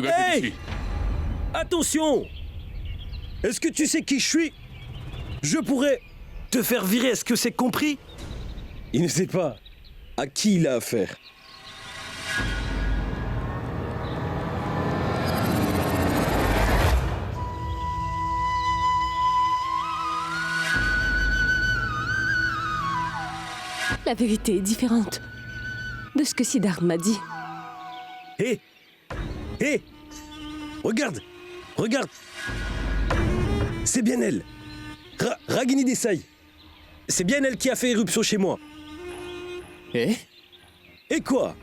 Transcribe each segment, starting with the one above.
Dégagez Hey! d'ici. Attention! Est-ce que tu sais qui je suis? Je pourrais te faire virer, est-ce que c'est compris? Il ne sait pas à qui il a affaire. La vérité est différente de ce que Siddharth m'a dit. Hé! Hé! Regarde! Regarde! C'est bien elle! Ragini Desai! C'est bien elle qui a fait éruption chez moi! Eh? Et quoi?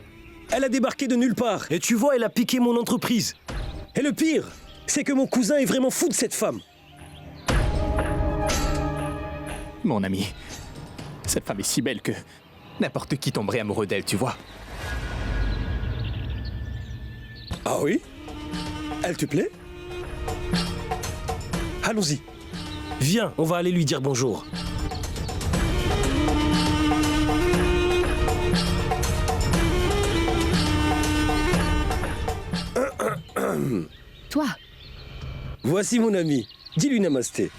Elle a débarqué de nulle part, et tu vois, elle a piqué mon entreprise! Et le pire, c'est que mon cousin est vraiment fou de cette femme! Mon ami, cette femme est si belle que n'importe qui tomberait amoureux d'elle, tu vois. Ah oui? Elle te plaît? Allons-y. Viens, on va aller lui dire bonjour. Toi, Voici mon ami. Dis-lui namasté.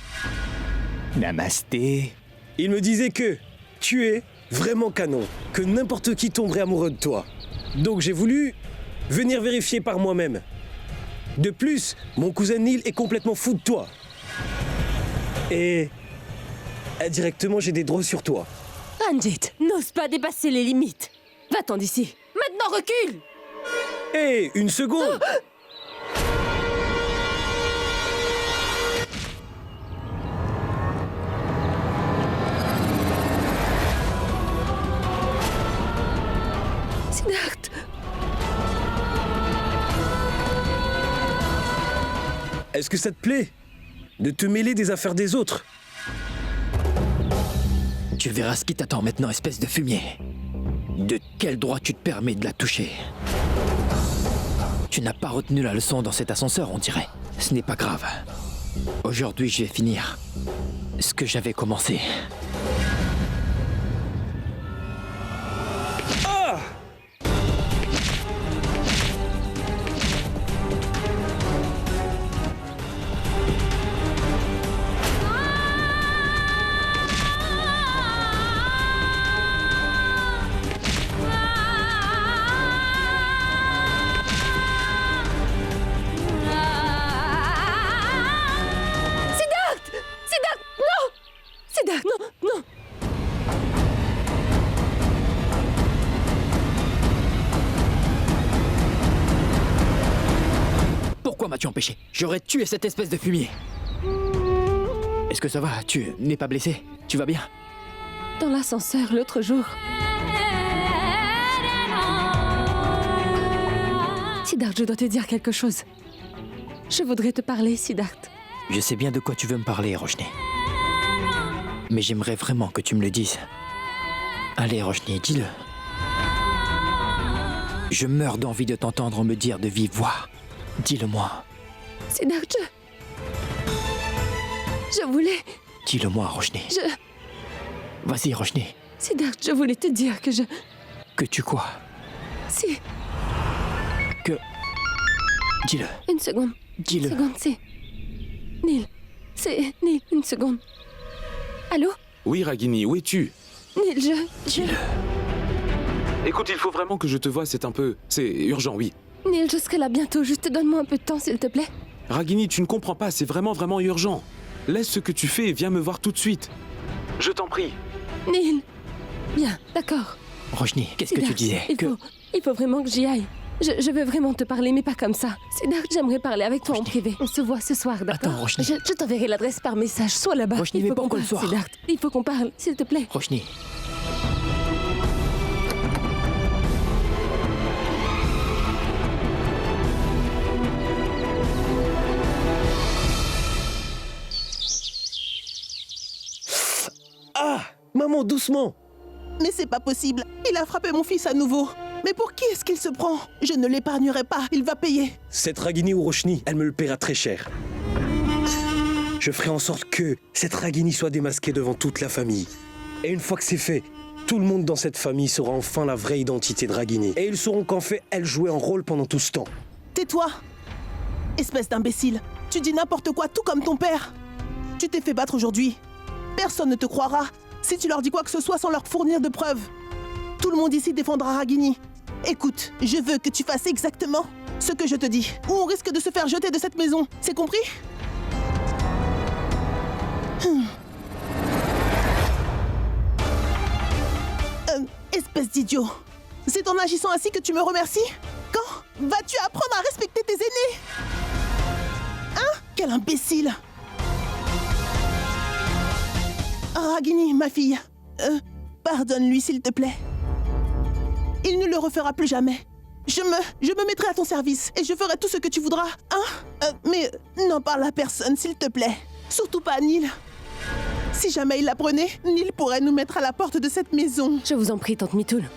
Namasté. Il me disait que tu es vraiment canon, que n'importe qui tomberait amoureux de toi. Donc j'ai voulu venir vérifier par moi-même. De plus, mon cousin Neil est complètement fou de toi. Et indirectement, j'ai des droits sur toi. Ranjit, n'ose pas dépasser les limites. Va-t'en d'ici. Maintenant, recule! Hé, une seconde! Siddharth! Est-ce que ça te plaît de te mêler des affaires des autres? Tu verras ce qui t'attend maintenant, espèce de fumier. De quel droit tu te permets de la toucher? Tu n'as pas retenu la leçon dans cet ascenseur, on dirait. Ce n'est pas grave. Aujourd'hui, je vais finir ce que j'avais commencé. Ah! Siddharth! Siddharth, non! Siddharth, non, non! Pourquoi m'as-tu empêché? J'aurais tué cette espèce de fumier. Est-ce que ça va? Tu n'es pas blessé? Tu vas bien? Dans l'ascenseur l'autre jour. Siddharth, je dois te dire quelque chose. Je voudrais te parler, Siddharth. Je sais bien de quoi tu veux me parler, Roshni. Mais j'aimerais vraiment que tu me le dises. Allez, Roshni, dis-le. Je meurs d'envie de t'entendre me dire de vive voix. Dis-le-moi. Siddharth, je voulais... Dis-le-moi, Roshni. Vas-y, Roshni. Siddharth, je voulais te dire que je... Que tu quoi? Si, Que... Dis-le. une seconde. Dis-le. Une seconde, c'est... Neil. C'est... Neil, une seconde. Allô? Oui, Ragini, où es-tu? Neil, Dis-le. Écoute, il faut vraiment que je te voie, c'est un peu... C'est urgent, oui. Neil, je serai là bientôt. Juste donne-moi un peu de temps, s'il te plaît. Ragini, tu ne comprends pas, c'est vraiment, vraiment urgent. Laisse ce que tu fais et viens me voir tout de suite. Je t'en prie. Neil. Bien, d'accord. Roshni, qu'est-ce que tu Siddharth, disais? Il faut vraiment que j'y aille. Je veux vraiment te parler, mais pas comme ça. Siddharth, j'aimerais parler avec toi en privé. On se voit ce soir, d'accord? Attends, Roshni. Je t'enverrai l'adresse par message. Sois là-bas. Roshni, Il mais faut pas qu'on encore le parle, soir. Siddharth. Il faut qu'on parle, s'il te plaît. Roshni. Ah! Maman, doucement! Mais c'est pas possible. Il a frappé mon fils à nouveau. Mais pour qui est-ce qu'il se prend? Je ne l'épargnerai pas. Il va payer. Cette Ragini ou Roshni, elle me le paiera très cher. Je ferai en sorte que cette Ragini soit démasquée devant toute la famille. Et une fois que c'est fait, tout le monde dans cette famille saura enfin la vraie identité de Ragini. Et ils sauront qu'en fait, elle jouait un rôle pendant tout ce temps. Tais-toi. Espèce d'imbécile, tu dis n'importe quoi, tout comme ton père. Tu t'es fait battre aujourd'hui. Personne ne te croira si tu leur dis quoi que ce soit sans leur fournir de preuves. Tout le monde ici défendra Ragini. Écoute, je veux que tu fasses exactement ce que je te dis, ou on risque de se faire jeter de cette maison. C'est compris? Espèce d'idiot. C'est en agissant ainsi que tu me remercies? Quand vas-tu apprendre à respecter tes aînés? Hein? Quel imbécile! Ragini, ma fille, pardonne-lui s'il te plaît. Il ne le refera plus jamais. Je me mettrai à ton service et je ferai tout ce que tu voudras, hein? Mais n'en parle à personne, s'il te plaît. Surtout pas à Neil. Si jamais il l'apprenait, Neil pourrait nous mettre à la porte de cette maison. Je vous en prie, tante Mitoul.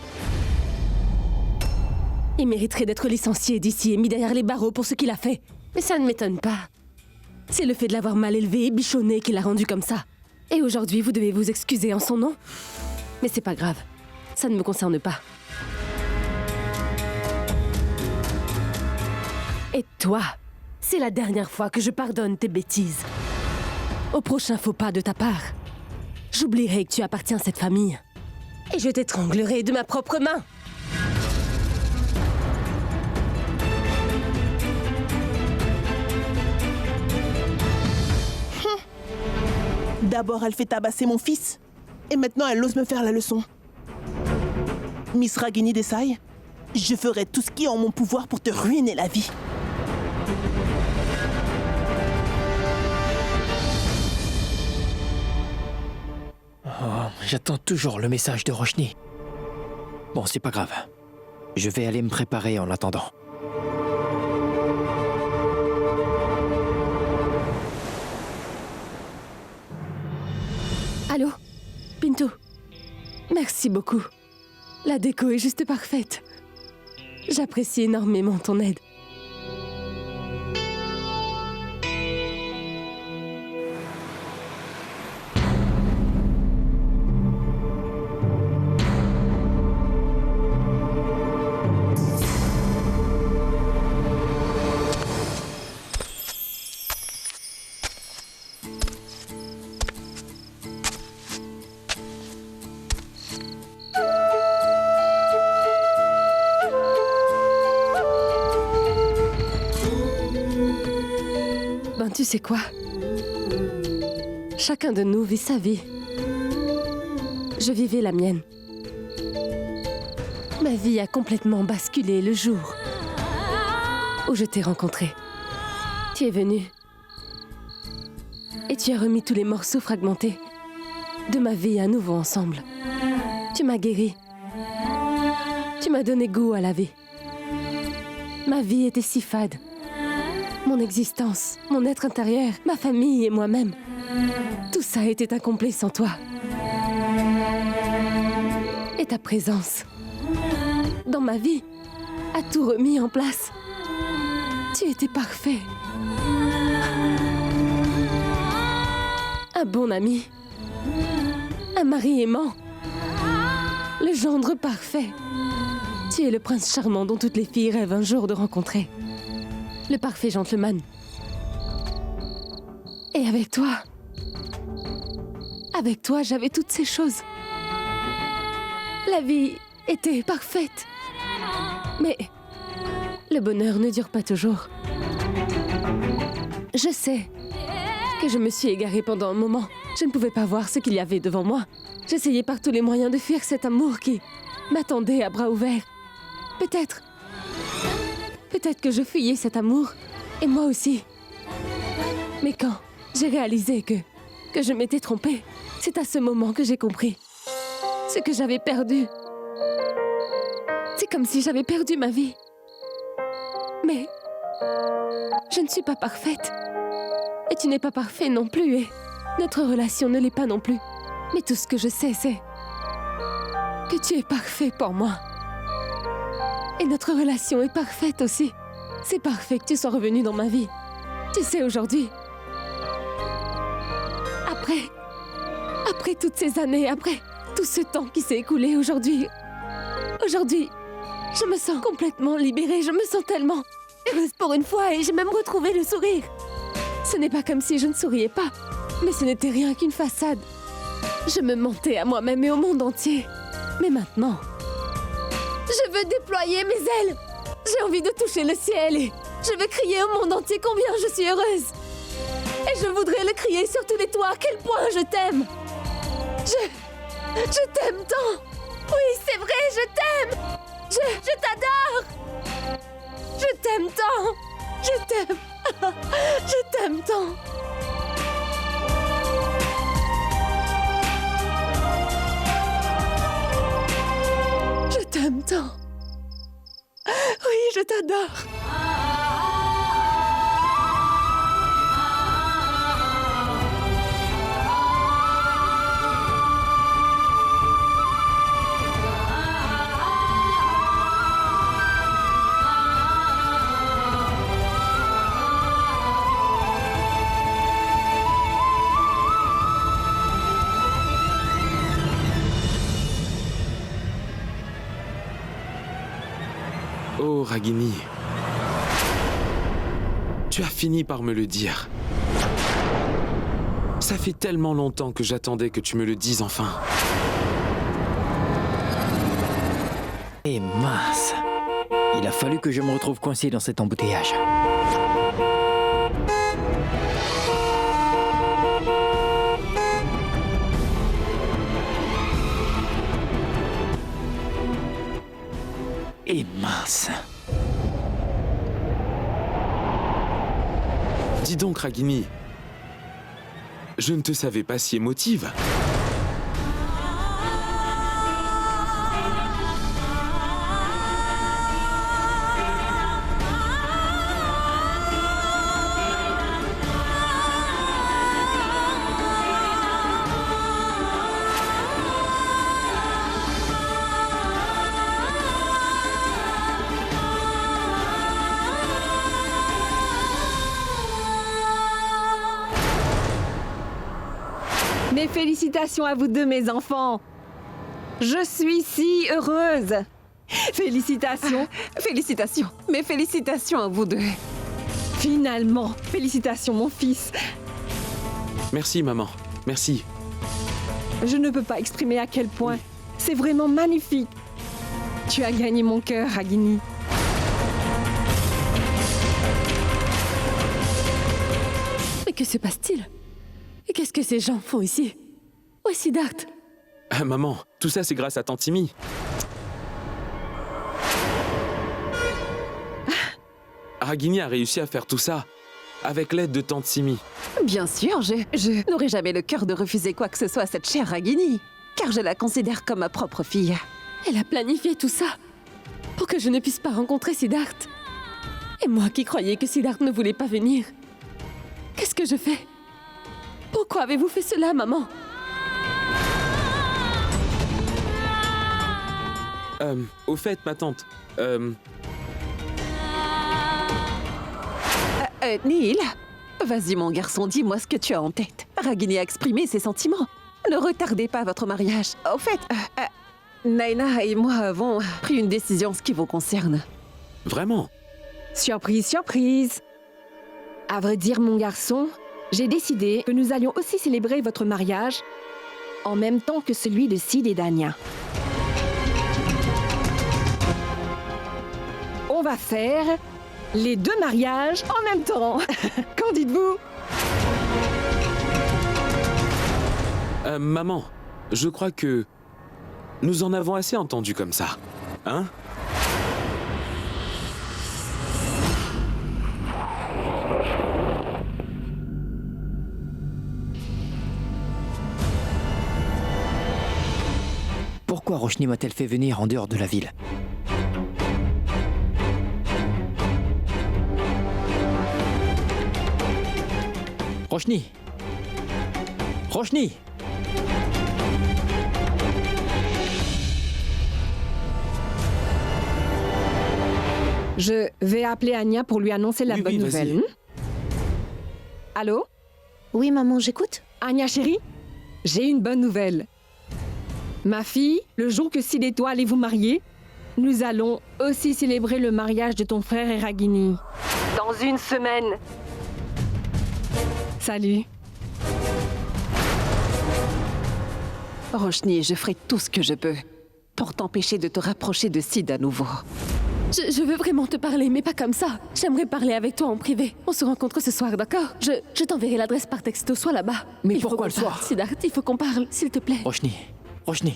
Il mériterait d'être licencié d'ici et mis derrière les barreaux pour ce qu'il a fait. Mais ça ne m'étonne pas. C'est le fait de l'avoir mal élevé et bichonné qui l'a rendu comme ça. Et aujourd'hui, vous devez vous excuser en son nom. Mais c'est pas grave. Ça ne me concerne pas. Et toi, c'est la dernière fois que je pardonne tes bêtises. Au prochain faux pas de ta part, j'oublierai que tu appartiens à cette famille. Et je t'étranglerai de ma propre main. D'abord, elle fait tabasser mon fils. Et maintenant, elle ose me faire la leçon. Miss Ragini Desai, je ferai tout ce qui est en mon pouvoir pour te ruiner la vie. Oh, j'attends toujours le message de Roshni. Bon, c'est pas grave. Je vais aller me préparer en attendant. Allô? Pinto? Merci beaucoup. La déco est juste parfaite. J'apprécie énormément ton aide. Tu sais quoi? Chacun de nous vit sa vie. Je vivais la mienne. Ma vie a complètement basculé le jour où je t'ai rencontré. Tu es venu et tu as remis tous les morceaux fragmentés de ma vie à nouveau ensemble. Tu m'as guéri. Tu m'as donné goût à la vie. Ma vie était si fade. Mon existence, mon être intérieur, ma famille et moi-même. Tout ça était incomplet sans toi. Et ta présence dans ma vie a tout remis en place. Tu étais parfait. Un bon ami. Un mari aimant. Le gendre parfait. Tu es le prince charmant dont toutes les filles rêvent un jour de rencontrer. Le parfait gentleman. Et avec toi, j'avais toutes ces choses. La vie était parfaite. Mais le bonheur ne dure pas toujours. Je sais que je me suis égarée pendant un moment. Je ne pouvais pas voir ce qu'il y avait devant moi. J'essayais par tous les moyens de fuir cet amour qui m'attendait à bras ouverts. Peut-être que je fuyais cet amour, et moi aussi. Mais quand j'ai réalisé que je m'étais trompée, c'est à ce moment que j'ai compris ce que j'avais perdu. C'est comme si j'avais perdu ma vie. Mais je ne suis pas parfaite. Et tu n'es pas parfait non plus, et notre relation ne l'est pas non plus. Mais tout ce que je sais, c'est que tu es parfait pour moi. Et notre relation est parfaite aussi. C'est parfait que tu sois revenu dans ma vie. Tu sais, aujourd'hui, après toutes ces années, après tout ce temps qui s'est écoulé, aujourd'hui, je me sens complètement libérée. Je me sens tellement heureuse pour une fois et j'ai même retrouvé le sourire. Ce n'est pas comme si je ne souriais pas, mais ce n'était rien qu'une façade. Je me mentais à moi-même et au monde entier. Mais maintenant, je veux déployer mes ailes. J'ai envie de toucher le ciel et je veux crier au monde entier combien je suis heureuse. Et je voudrais le crier sur tous les toits à quel point je t'aime. Je t'aime tant. Oui, c'est vrai, je t'aime. Je t'adore. Je t'aime tant. Je t'aime. Je t'aime tant. Je t'aime tant. Oui, je t'adore. Oh, Ragini. Tu as fini par me le dire. Ça fait tellement longtemps que j'attendais que tu me le dises enfin. Et mince. Il a fallu que je me retrouve coincé dans cet embouteillage. Et mince. Dis donc, Ragini. Je ne te savais pas si émotive. Mes félicitations à vous deux, mes enfants. Je suis si heureuse. Félicitations. Félicitations. Mes félicitations à vous deux. Finalement. Félicitations, mon fils. Merci, maman. Merci. Je ne peux pas exprimer à quel point. C'est vraiment magnifique. Tu as gagné mon cœur, Ragini. Mais que se passe-t-il? Et qu'est-ce que ces gens font ici? Où est Siddharth? Ah, maman, tout ça c'est grâce à Tante Simi. Ragini a réussi à faire tout ça avec l'aide de Tante Simi. Bien sûr, je n'aurai jamais le cœur de refuser quoi que ce soit à cette chère Ragini, car je la considère comme ma propre fille. Elle a planifié tout ça pour que je ne puisse pas rencontrer Siddharth. Et moi qui croyais que Siddharth ne voulait pas venir. Qu'est-ce que je fais? Pourquoi avez-vous fait cela, maman? Au fait, ma tante, Neil, vas-y mon garçon, dis-moi ce que tu as en tête. Ragini a exprimé ses sentiments. Ne retardez pas votre mariage. Au fait, Naina et moi avons pris une décision en ce qui vous concerne. vraiment? Surprise, surprise. À vrai dire, mon garçon, j'ai décidé que nous allions aussi célébrer votre mariage en même temps que celui de Sid et Dania. On va faire les deux mariages en même temps. Qu'en dites-vous? Maman, je crois que nous en avons assez entendu comme ça. Hein? Pourquoi Roshni m'a-t-elle fait venir en dehors de la ville? Roshni! Roshni! Je vais appeler Anya pour lui annoncer la Oui, bonne oui, vas-y. nouvelle. Allô? Oui, maman, j'écoute. Anya chérie, j'ai une bonne nouvelle. Ma fille, le jour que Sid et toi allez vous marier, nous allons aussi célébrer le mariage de ton frère et Ragini. Dans une semaine. Salut. Roshni, je ferai tout ce que je peux pour t'empêcher de te rapprocher de Sid à nouveau. Je veux vraiment te parler, mais pas comme ça. J'aimerais parler avec toi en privé. On se rencontre ce soir, d'accord? Je t'enverrai l'adresse par texto, sois là-bas. Mais Il faut pourquoi qu'on le soir? parle, Siddharth, il faut qu'on parle, s'il te plaît. Roshni, Roshni.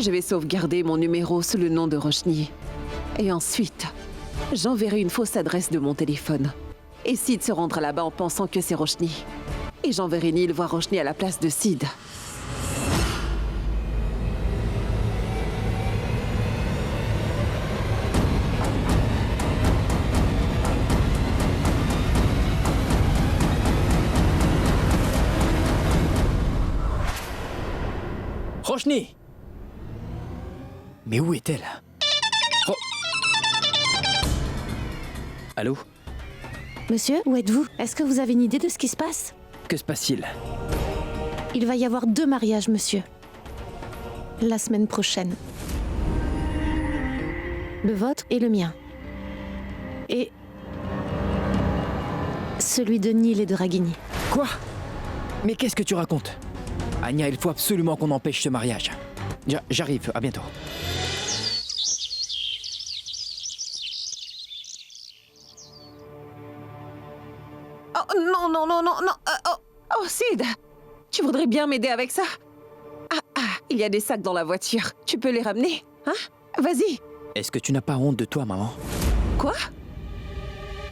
Je vais sauvegarder mon numéro sous le nom de Roshni. Et ensuite, j'enverrai une fausse adresse de mon téléphone. Et Sid se rendra là-bas en pensant que c'est Roshni. Et j'enverrai Neil voir Roshni à la place de Sid. Roshni! Mais où est-elle? Allô? Monsieur, où êtes-vous? Est-ce que vous avez une idée de ce qui se passe? Que se passe-t-il? Il va y avoir 2 mariages, monsieur. La semaine prochaine. Le vôtre et le mien. Et... celui de Neil et de Ragini. Quoi? Mais qu'est-ce que tu racontes? Anya, il faut absolument qu'on empêche ce mariage. J'arrive, à bientôt. Oh non, non, non, non, non. Oh, Sid, tu voudrais bien m'aider avec ça? Il y a des sacs dans la voiture. Tu peux les ramener, hein? Vas-y. Est-ce que tu n'as pas honte de toi, maman? Quoi?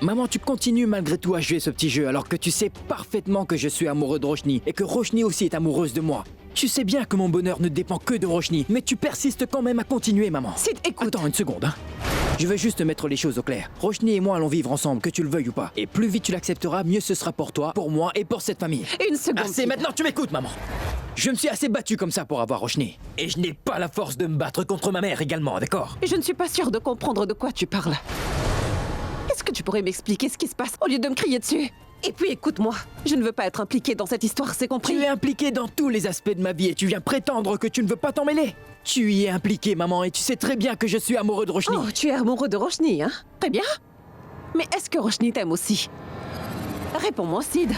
Maman, tu continues malgré tout à jouer ce petit jeu alors que tu sais parfaitement que je suis amoureux de Roshni et que Roshni aussi est amoureuse de moi. Tu sais bien que mon bonheur ne dépend que de Roshni, mais tu persistes quand même à continuer, maman. Sid, écoute. Attends une seconde, hein. Je veux juste mettre les choses au clair. Roshni et moi allons vivre ensemble, que tu le veuilles ou pas. Et plus vite tu l'accepteras, mieux ce sera pour toi, pour moi et pour cette famille. Une seconde. Assez, Sid. maintenant tu m'écoutes, maman. Je me suis assez battu comme ça pour avoir Roshni. Et je n'ai pas la force de me battre contre ma mère également, d'accord? Je ne suis pas sûre de comprendre de quoi tu parles. Est-ce que tu pourrais m'expliquer ce qui se passe au lieu de me crier dessus? Et puis écoute-moi, je ne veux pas être impliquée dans cette histoire, c'est compris? Tu es impliqué dans tous les aspects de ma vie et tu viens prétendre que tu ne veux pas t'en mêler. Tu y es impliqué, maman, et tu sais très bien que je suis amoureux de Roshni. Oh, tu es amoureux de Roshni, hein? Très bien. Mais est-ce que Roshni t'aime aussi? Réponds-moi, Sid.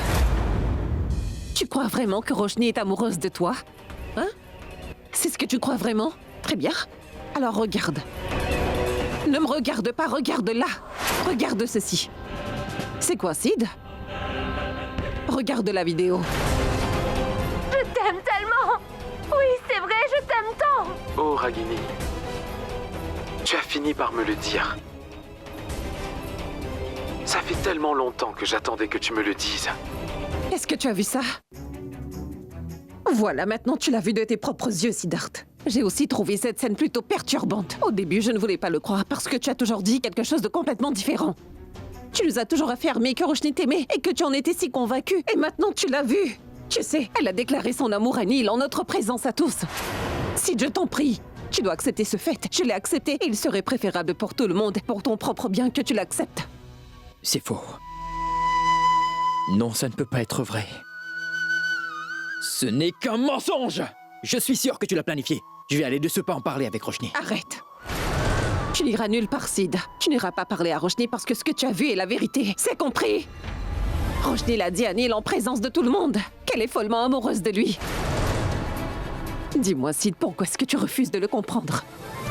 Tu crois vraiment que Roshni est amoureuse de toi? Hein? C'est ce que tu crois vraiment? Très bien. Alors regarde. Ne me regarde pas, regarde là. Regarde ceci. C'est quoi, Sid? Regarde la vidéo. Je t'aime tellement! Oui, c'est vrai, je t'aime tant! Oh, Ragini. Tu as fini par me le dire. Ça fait tellement longtemps que j'attendais que tu me le dises. Est-ce que tu as vu ça? Voilà, maintenant tu l'as vu de tes propres yeux, Siddharth. J'ai aussi trouvé cette scène plutôt perturbante. Au début, je ne voulais pas le croire parce que tu as toujours dit quelque chose de complètement différent. Tu nous as toujours affirmé que Roshni t'aimait et que tu en étais si convaincu. Et maintenant, tu l'as vu. Tu sais, elle a déclaré son amour à Neil en notre présence à tous. Si je t'en prie, tu dois accepter ce fait. Je l'ai accepté et il serait préférable pour tout le monde, pour ton propre bien, que tu l'acceptes. C'est faux. Non, ça ne peut pas être vrai. Ce n'est qu'un mensonge! Je suis sûr que tu l'as planifié. Je vais aller de ce pas en parler avec Roshni. Arrête. Tu n'iras nulle part, Sid. Tu n'iras pas parler à Roshni parce que ce que tu as vu est la vérité. C'est compris? Roshni l'a dit à Neil en présence de tout le monde qu'elle est follement amoureuse de lui. Dis-moi, Sid, pourquoi est-ce que tu refuses de le comprendre?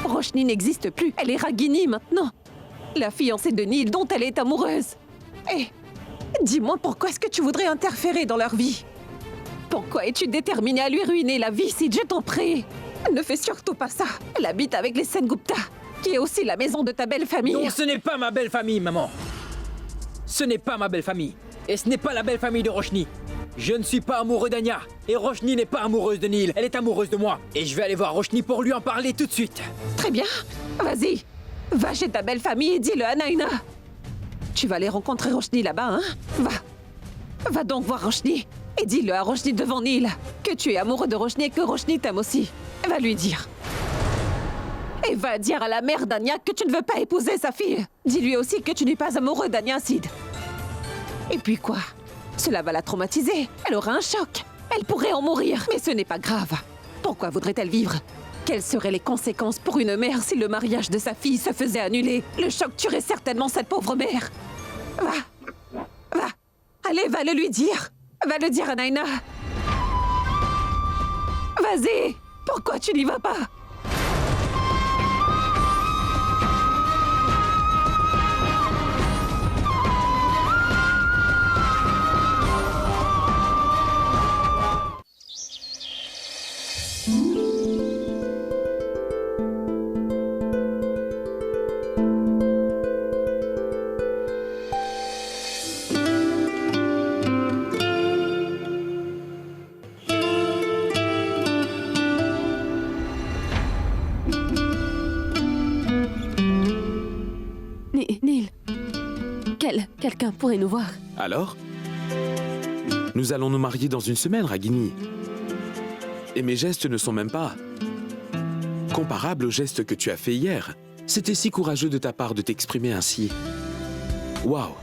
Roshni n'existe plus. Elle est Ragini maintenant. La fiancée de Neil dont elle est amoureuse. Et dis-moi, pourquoi est-ce que tu voudrais interférer dans leur vie? Pourquoi es-tu déterminé à lui ruiner la vie, Sid? Je t'en prie. Ne fais surtout pas ça. Elle habite avec les Sengupta, qui est aussi la maison de ta belle famille. Non, ce n'est pas ma belle famille, maman. Ce n'est pas ma belle famille. Et ce n'est pas la belle famille de Roshni. Je ne suis pas amoureux d'Anya. Et Roshni n'est pas amoureuse de Neil. Elle est amoureuse de moi. Et je vais aller voir Roshni pour lui en parler tout de suite. Très bien. Vas-y. Va chez ta belle famille et dis-le à Naina. Tu vas aller rencontrer Roshni là-bas, hein? Va. Va donc voir Roshni. Et dis-le à Roshni devant Neil, que tu es amoureux de Roshni et que Roshni t'aime aussi. Va lui dire. Et va dire à la mère d'Anya que tu ne veux pas épouser sa fille. Dis-lui aussi que tu n'es pas amoureux d'Anya Sid. Et puis quoi? Cela va la traumatiser. Elle aura un choc. Elle pourrait en mourir, mais ce n'est pas grave. Pourquoi voudrait-elle vivre? Quelles seraient les conséquences pour une mère si le mariage de sa fille se faisait annuler? Le choc tuerait certainement cette pauvre mère. Va. Allez, va le lui dire. Va le dire à Naina. Vas-y. Pourquoi tu n'y vas pas? Neil, quelqu'un pourrait nous voir. Alors? Nous allons nous marier dans une semaine, Ragini. Et mes gestes ne sont même pas comparables aux gestes que tu as fait hier. C'était si courageux de ta part de t'exprimer ainsi. Waouh!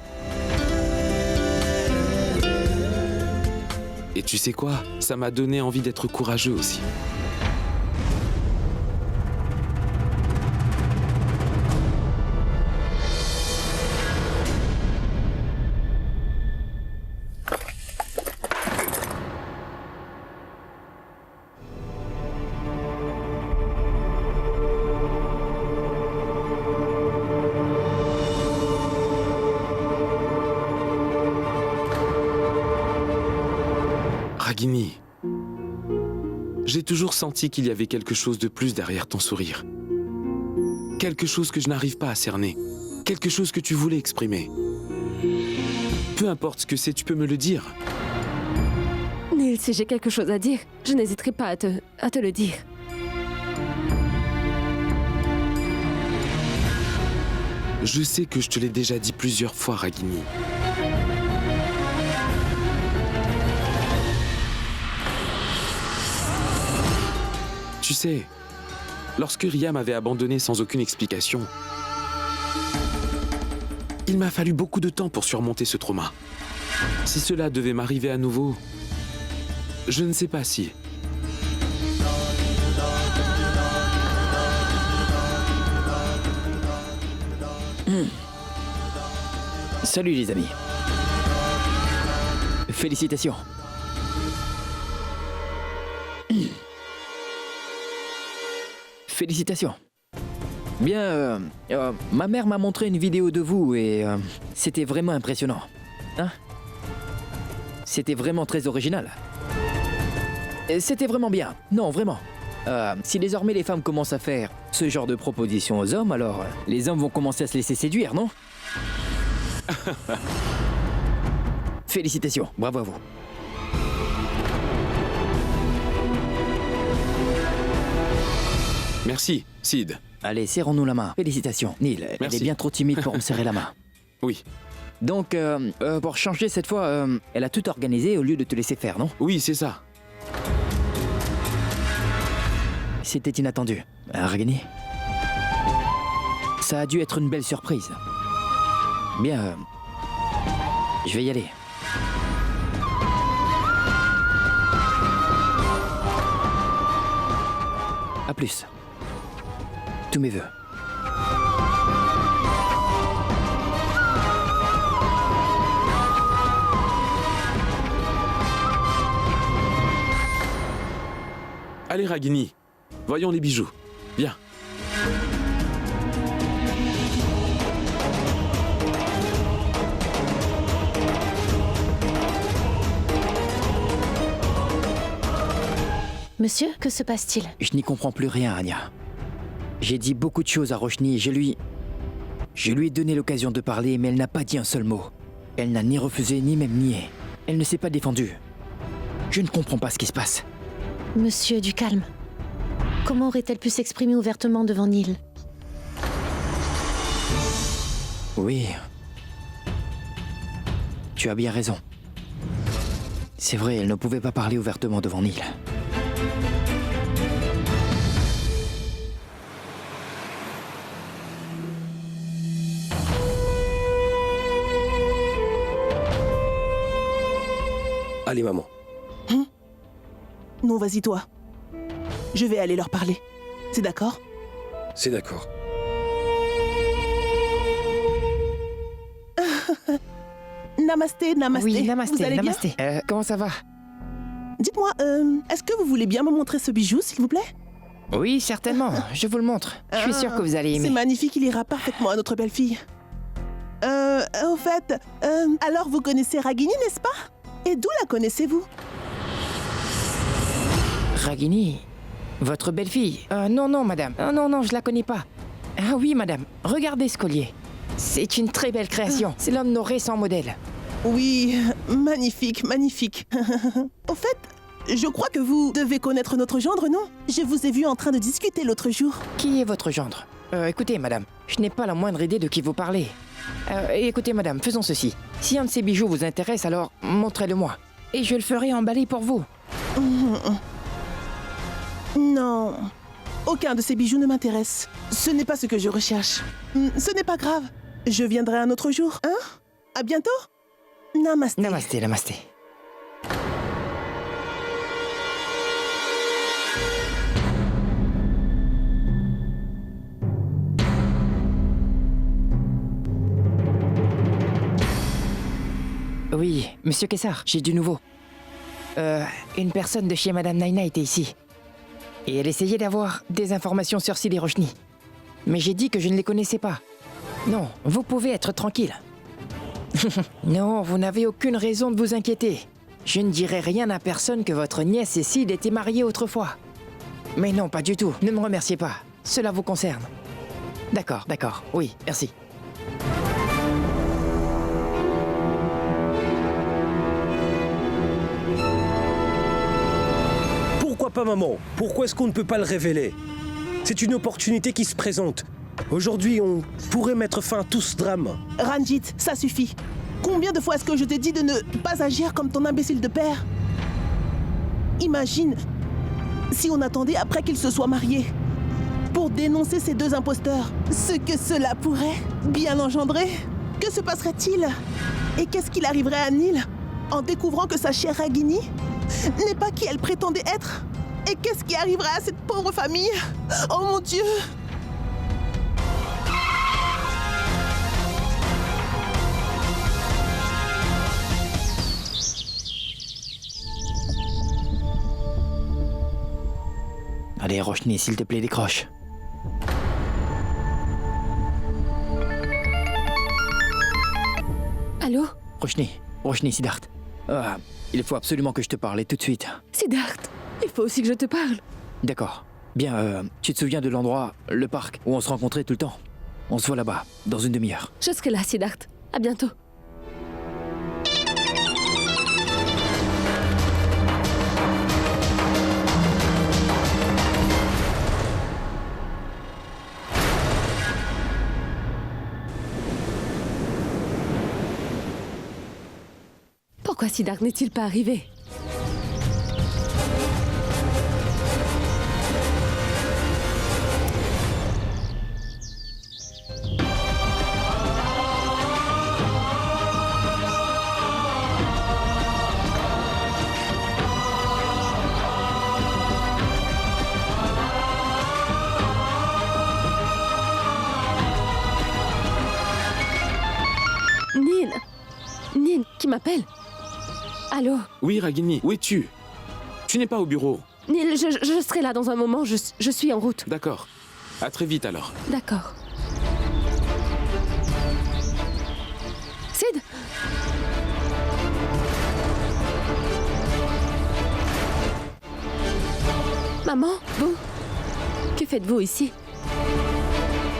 Et tu sais quoi? Ça m'a donné envie d'être courageux aussi. Ragini, j'ai toujours senti qu'il y avait quelque chose de plus derrière ton sourire. Quelque chose que je n'arrive pas à cerner. Quelque chose que tu voulais exprimer. Peu importe ce que c'est, tu peux me le dire. Neil, si j'ai quelque chose à dire, je n'hésiterai pas à te le dire. Je sais que je te l'ai déjà dit plusieurs fois, Ragini. Tu sais, lorsque Ria m'avait abandonné sans aucune explication, il m'a fallu beaucoup de temps pour surmonter ce trauma. Si cela devait m'arriver à nouveau, je ne sais pas si. Salut les amis. Félicitations. Félicitations. Bien, ma mère m'a montré une vidéo de vous et c'était vraiment impressionnant. Hein? C'était vraiment très original. Et c'était vraiment bien. Non, vraiment. Si désormais les femmes commencent à faire ce genre de propositions aux hommes, alors les hommes vont commencer à se laisser séduire, non? Félicitations, bravo à vous. Merci, Sid. Allez, serrons-nous la main. Félicitations. Neil, elle Merci. est bien trop timide pour me serrer la main. Oui. Donc, pour changer cette fois, elle a tout organisé au lieu de te laisser faire, non? Oui, c'est ça. C'était inattendu. Ragini? Ça a dû être une belle surprise. Bien, je vais y aller. À plus. Tous mes vœux. Allez, Ragini, voyons les bijoux. Viens. Monsieur, que se passe-t-il? Je n'y comprends plus rien, Anya. J'ai dit beaucoup de choses à Roshni et je lui ai donné l'occasion de parler, mais elle n'a pas dit un seul mot. Elle n'a ni refusé, ni même nié. Elle ne s'est pas défendue. Je ne comprends pas ce qui se passe. Monsieur, du calme. Comment aurait-elle pu s'exprimer ouvertement devant Neil? Oui. Tu as bien raison. C'est vrai, elle ne pouvait pas parler ouvertement devant Neil. Allez, maman. Non, vas-y, toi. Je vais aller leur parler. C'est d'accord? C'est d'accord. Namasté, namasté. Oui, namasté, Vous allez namasté. Comment ça va? Dites-moi, est-ce que vous voulez bien me montrer ce bijou, s'il vous plaît? Oui, certainement. Je vous le montre. Je suis sûre que vous allez aimer. C'est magnifique, il ira parfaitement à notre belle-fille. Au fait, alors vous connaissez Ragini, n'est-ce pas? Et d'où la connaissez-vous? Ragini, votre belle-fille. Non, madame. Non, je la connais pas. Ah oui, madame. Regardez ce collier. C'est une très belle création. C'est l'un de nos récents modèles. Oui, magnifique, magnifique. Au fait, je crois que vous devez connaître notre gendre, non? Je vous ai vu en train de discuter l'autre jour. Qui est votre gendre? Écoutez, madame, je n'ai pas la moindre idée de qui vous parlez. Écoutez, madame, faisons ceci. Si un de ces bijoux vous intéresse, alors montrez-le-moi. Et je le ferai emballer pour vous. Non, aucun de ces bijoux ne m'intéresse. Ce n'est pas ce que je recherche. Ce n'est pas grave. Je viendrai un autre jour, hein? À bientôt. Namasté. Namasté, namasté. Oui, monsieur Kessar, j'ai du nouveau. Une personne de chez Madame Naina était ici. Et elle essayait d'avoir des informations sur Sid et Roshni. Mais j'ai dit que je ne les connaissais pas. Non, vous pouvez être tranquille. Non, vous n'avez aucune raison de vous inquiéter. Je ne dirai rien à personne que votre nièce et Sid étaient mariés autrefois. Mais non, pas du tout. Ne me remerciez pas. Cela vous concerne. D'accord, oui, merci. Pourquoi pas, maman? Pourquoi est-ce qu'on ne peut pas le révéler? C'est une opportunité qui se présente. Aujourd'hui, on pourrait mettre fin à tout ce drame. Ranjit, ça suffit. Combien de fois est-ce que je t'ai dit de ne pas agir comme ton imbécile de père? Imagine si on attendait après qu'ils se soient mariés pour dénoncer ces deux imposteurs. Ce que cela pourrait bien engendrer. Que se passerait-il? Et qu'est-ce qu'il arriverait à Neil en découvrant que sa chère Ragini n'est pas qui elle prétendait être? Et qu'est-ce qui arriverait à cette pauvre famille? Oh mon Dieu! Allez, Roshni, s'il te plaît, décroche. Allô? Roshni, Siddharth. Il faut absolument que je te parle, et tout de suite. Siddharth, il faut aussi que je te parle. D'accord. Bien, tu te souviens de l'endroit, le parc, où on se rencontrait tout le temps? On se voit là-bas, dans une demi-heure. Je serai là, Siddharth. À bientôt. Pourquoi Siddharth n'est-il pas arrivé? Neil, qui m'appelle? Allô? Oui, Ragini, où es-tu? Tu n'es pas au bureau. Neil, je serai là dans un moment, je suis en route. D'accord. À très vite alors. D'accord. Sid? Maman, vous? Que faites-vous ici?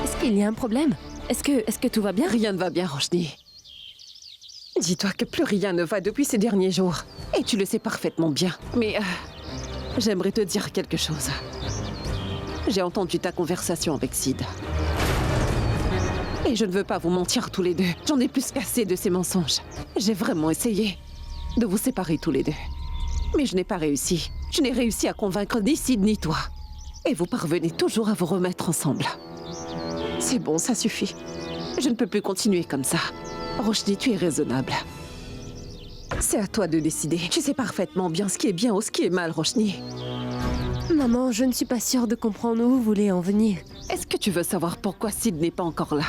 Est-ce qu'il y a un problème? Est-ce que tout va bien? Rien ne va bien, Roshni. Dis-toi que plus rien ne va depuis ces derniers jours. Et tu le sais parfaitement bien. Mais j'aimerais te dire quelque chose. J'ai entendu ta conversation avec Sid. Et je ne veux pas vous mentir tous les deux. J'en ai plus qu'assez de ces mensonges. J'ai vraiment essayé. de vous séparer tous les deux. Mais je n'ai pas réussi. Je n'ai réussi à convaincre ni Sid ni toi. Et vous parvenez toujours à vous remettre ensemble. C'est bon, ça suffit. Je ne peux plus continuer comme ça. Roshni, tu es raisonnable. C'est à toi de décider. Tu sais parfaitement bien ce qui est bien ou ce qui est mal, Roshni. Maman, je ne suis pas sûre de comprendre où vous voulez en venir. Est-ce que tu veux savoir pourquoi Sid n'est pas encore là?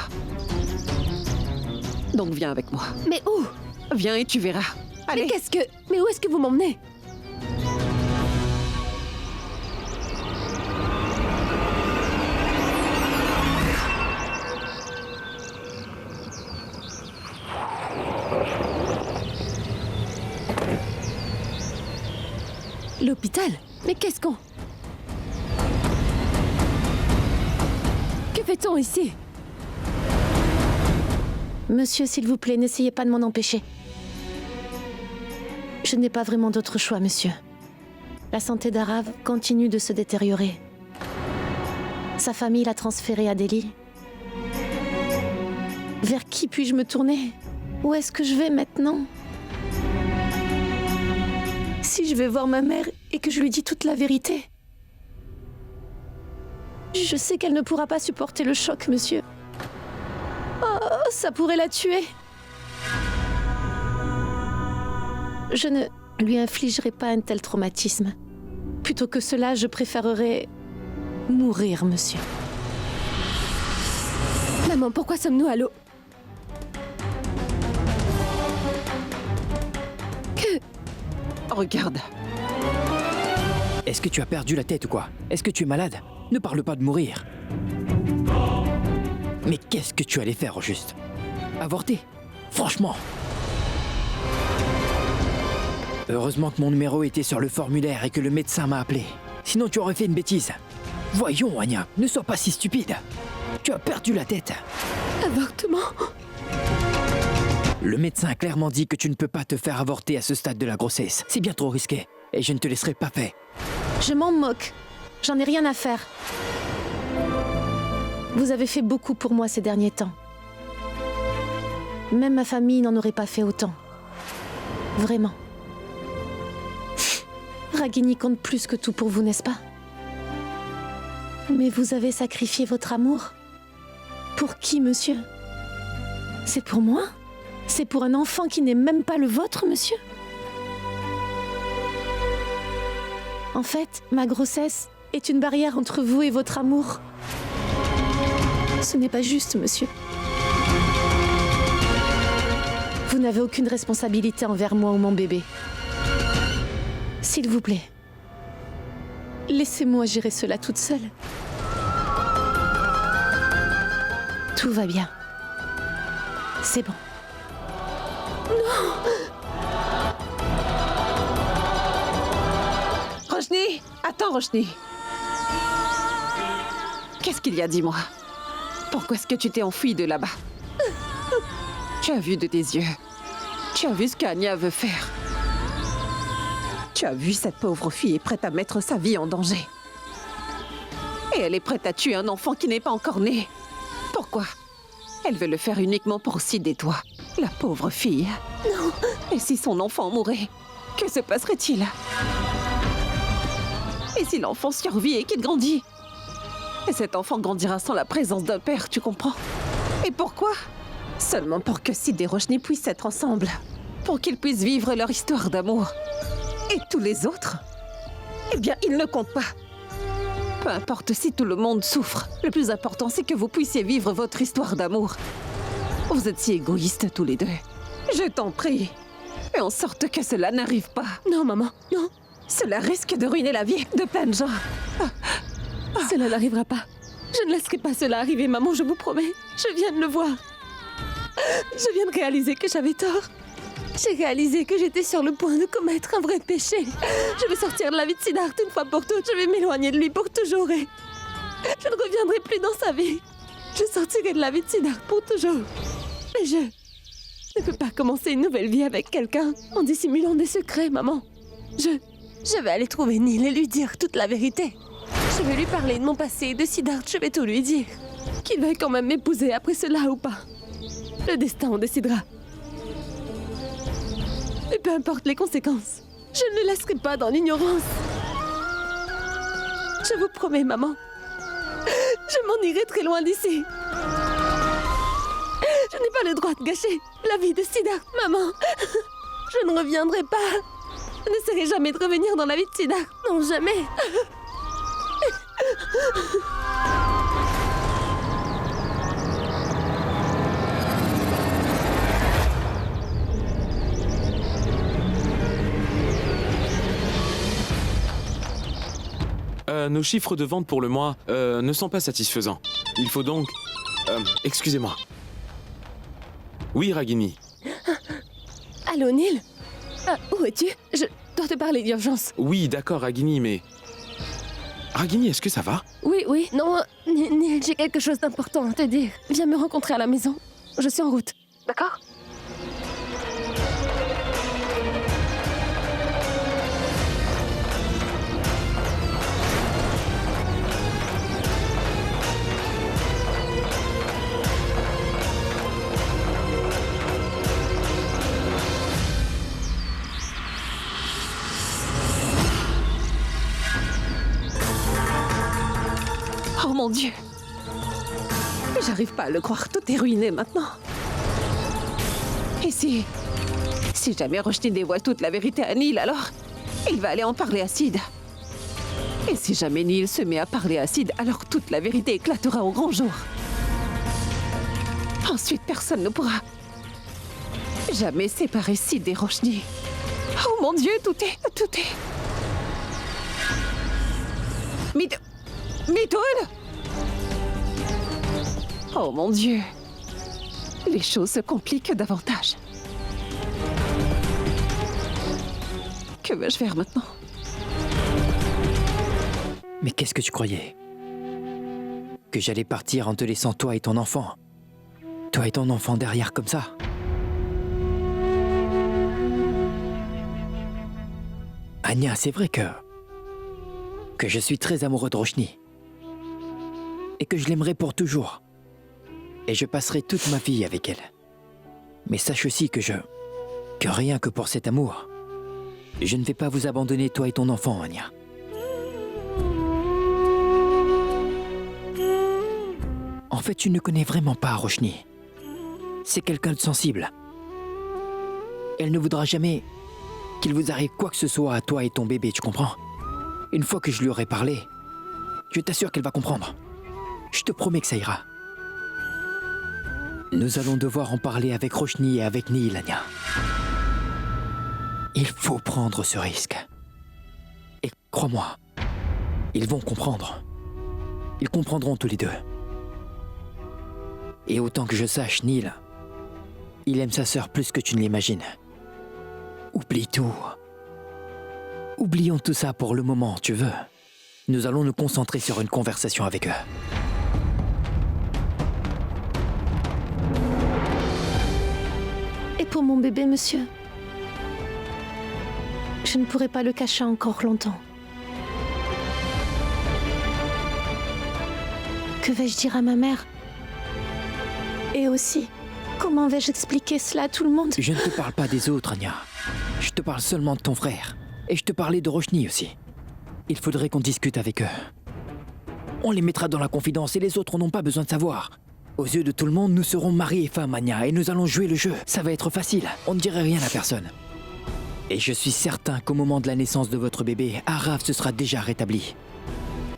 Donc viens avec moi. Mais où? Viens et tu verras. Allez. Mais qu'est-ce que... Mais où est-ce que vous m'emmenez? L'hôpital? Mais qu'est-ce qu'on... Que fait-on ici? Monsieur, s'il vous plaît, n'essayez pas de m'en empêcher. Je n'ai pas vraiment d'autre choix, monsieur. La santé d'Arav continue de se détériorer. Sa famille l'a transféré à Delhi. Vers qui puis-je me tourner? Où est-ce que je vais maintenant? Si je vais voir ma mère et que je lui dis toute la vérité, je sais qu'elle ne pourra pas supporter le choc, monsieur. Oh, ça pourrait la tuer. Je ne lui infligerai pas un tel traumatisme. Plutôt que cela, je préférerais mourir, monsieur. Maman, pourquoi sommes-nous à l'eau? Regarde. Est-ce que tu as perdu la tête ou quoi? Est-ce que tu es malade? Ne parle pas de mourir. Mais qu'est-ce que tu allais faire au juste? Avorter? Franchement. Heureusement que mon numéro était sur le formulaire et que le médecin m'a appelé. Sinon tu aurais fait une bêtise. Voyons, Anya, ne sois pas si stupide. Tu as perdu la tête. Avortement? Le médecin a clairement dit que tu ne peux pas te faire avorter à ce stade de la grossesse. C'est bien trop risqué. Et je ne te laisserai pas faire. Je m'en moque. J'en ai rien à faire. Vous avez fait beaucoup pour moi ces derniers temps. Même ma famille n'en aurait pas fait autant. Vraiment. Ragini compte plus que tout pour vous, n'est-ce pas? Mais vous avez sacrifié votre amour. Pour qui, monsieur? C'est pour moi? C'est pour un enfant qui n'est même pas le vôtre, monsieur? En fait, ma grossesse est une barrière entre vous et votre amour. Ce n'est pas juste, monsieur. Vous n'avez aucune responsabilité envers moi ou mon bébé. S'il vous plaît, laissez-moi gérer cela toute seule. Tout va bien. C'est bon. Roshni! Attends, Roshni! Qu'est-ce qu'il y a, dis-moi? Pourquoi est-ce que tu t'es enfuie de là-bas? Tu as vu de tes yeux. Tu as vu ce qu'Anya veut faire. Tu as vu cette pauvre fille est prête à mettre sa vie en danger. Et elle est prête à tuer un enfant qui n'est pas encore né. Pourquoi? Elle veut le faire uniquement pour Sid et toi. La pauvre fille. Non. Et si son enfant mourait? Que se passerait-il? Et si l'enfant survit et qu'il grandit? Et cet enfant grandira sans la présence d'un père, tu comprends? Et pourquoi? Seulement pour que Sid et Roshni puissent être ensemble. Pour qu'ils puissent vivre leur histoire d'amour. Et tous les autres? Eh bien, ils ne comptent pas. Peu importe si tout le monde souffre. Le plus important, c'est que vous puissiez vivre votre histoire d'amour. Vous êtes si égoïstes tous les deux. Je t'en prie. Fais en sorte que cela n'arrive pas. Non, maman, non. Cela risque de ruiner la vie de plein de gens. Cela n'arrivera pas. Je ne laisserai pas cela arriver, maman, je vous promets. Je viens de le voir. Je viens de réaliser que j'avais tort. J'ai réalisé que j'étais sur le point de commettre un vrai péché. Je vais sortir de la vie de Siddharth une fois pour toutes. Je vais m'éloigner de lui pour toujours et... je ne reviendrai plus dans sa vie. Je sortirai de la vie de Siddharth pour toujours. Mais je ne peux pas commencer une nouvelle vie avec quelqu'un en dissimulant des secrets, maman. Je vais aller trouver Neil et lui dire toute la vérité. Je vais lui parler de mon passé et de Siddharth, je vais tout lui dire. Qu'il veuille quand même m'épouser après cela ou pas. Le destin en décidera. Et peu importe les conséquences, je ne le laisserai pas dans l'ignorance. Je vous promets, maman. Je m'en irai très loin d'ici. Je n'ai pas le droit de gâcher la vie de Siddharth, maman. Je ne reviendrai pas. Je n'essaierai jamais de revenir dans la vie de Siddharth. Non, jamais. Nos chiffres de vente pour le mois ne sont pas satisfaisants. Il faut donc... excusez-moi. Oui, Ragini. Allô, Neil? Où es-tu? Je dois te parler d'urgence. Oui, d'accord, Ragini, mais... Ragini, est-ce que ça va? Oui. Non, Neil, j'ai quelque chose d'important à te dire. Viens me rencontrer à la maison. Je suis en route. D'accord? Oh mon Dieu! J'arrive pas à le croire, tout est ruiné maintenant. Et si jamais Roshni dévoile toute la vérité à Neil, alors il va aller en parler à Sid. Et si jamais Neil se met à parler à Sid, alors toute la vérité éclatera au grand jour. Ensuite, personne ne pourra jamais séparer Sid et Roshni. Oh mon Dieu, tout est... Mitoul! Oh mon Dieu! Les choses se compliquent davantage. Que vais-je faire maintenant? Mais qu'est-ce que tu croyais? Que j'allais partir en te laissant toi et ton enfant? Toi et ton enfant derrière comme ça? Anya, c'est vrai que je suis très amoureux de Roshni. Et que je l'aimerai pour toujours. Et je passerai toute ma vie avec elle. Mais sache aussi que rien que pour cet amour, je ne vais pas vous abandonner, toi et ton enfant, Anya. En fait, tu ne connais vraiment pas Roshni. C'est quelqu'un de sensible. Elle ne voudra jamais qu'il vous arrive quoi que ce soit à toi et ton bébé, tu comprends? Une fois que je lui aurai parlé, je t'assure qu'elle va comprendre. Je te promets que ça ira. Nous allons devoir en parler avec Roshni et avec Neil, Anya. Il faut prendre ce risque. Et crois-moi, ils vont comprendre. Ils comprendront tous les deux. Et autant que je sache, Neil, il aime sa sœur plus que tu ne l'imagines. Oublie tout. Oublions tout ça pour le moment, tu veux. Nous allons nous concentrer sur une conversation avec eux. Et pour mon bébé, monsieur? Je ne pourrai pas le cacher encore longtemps. Que vais-je dire à ma mère? Et aussi, comment vais-je expliquer cela à tout le monde? Je ne te parle pas des autres, Anya. Je te parle seulement de ton frère. Et je te parlais de Roshni aussi. Il faudrait qu'on discute avec eux. On les mettra dans la confidence et les autres n'ont pas besoin de savoir. Aux yeux de tout le monde, nous serons mari et femme, Anya, et nous allons jouer le jeu. Ça va être facile, on ne dirait rien à personne. Et je suis certain qu'au moment de la naissance de votre bébé, Arav se sera déjà rétabli.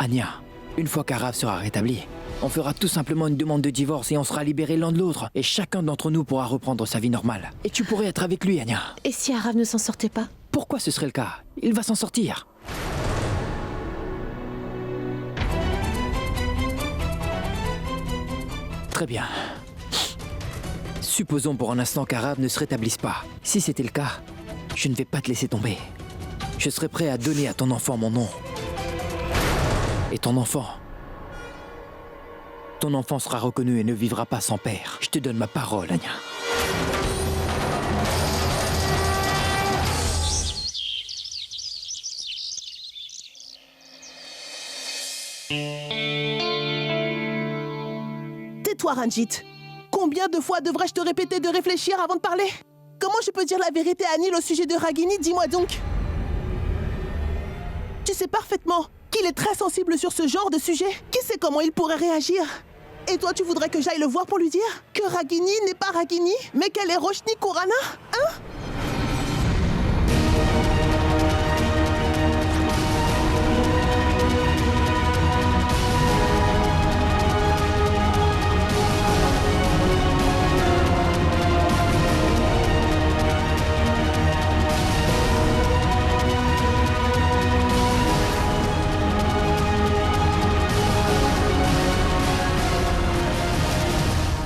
Anya, une fois qu'Arav sera rétabli, on fera tout simplement une demande de divorce et on sera libérés l'un de l'autre. Et chacun d'entre nous pourra reprendre sa vie normale. Et tu pourrais être avec lui, Anya. Et si Arav ne s'en sortait pas? Pourquoi ce serait le cas? Il va s'en sortir. Très bien. Supposons pour un instant qu'Arav ne se rétablisse pas. Si c'était le cas, je ne vais pas te laisser tomber. Je serai prêt à donner à ton enfant mon nom. Et ton enfant sera reconnu et ne vivra pas sans père. Je te donne ma parole, Anya. Tais-toi, Ranjit. Combien de fois devrais-je te répéter de réfléchir avant de parler? Comment je peux dire la vérité à Neil au sujet de Ragini? Dis-moi donc. Tu sais parfaitement qu'il est très sensible sur ce genre de sujet. Qui sait comment il pourrait réagir? Et toi, tu voudrais que j'aille le voir pour lui dire que Ragini n'est pas Ragini, mais qu'elle est Roshni Khurana? Hein?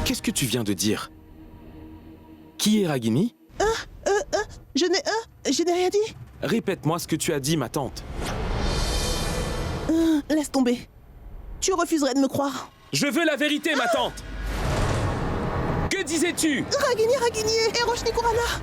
Qu'est-ce que tu viens de dire? Qui est Ragini? Je n'ai rien dit. Répète-moi ce que tu as dit, ma tante. Laisse tomber. Tu refuserais de me croire. Je veux la vérité, ma tante! Que disais-tu? Ragini et Roshni Khurana.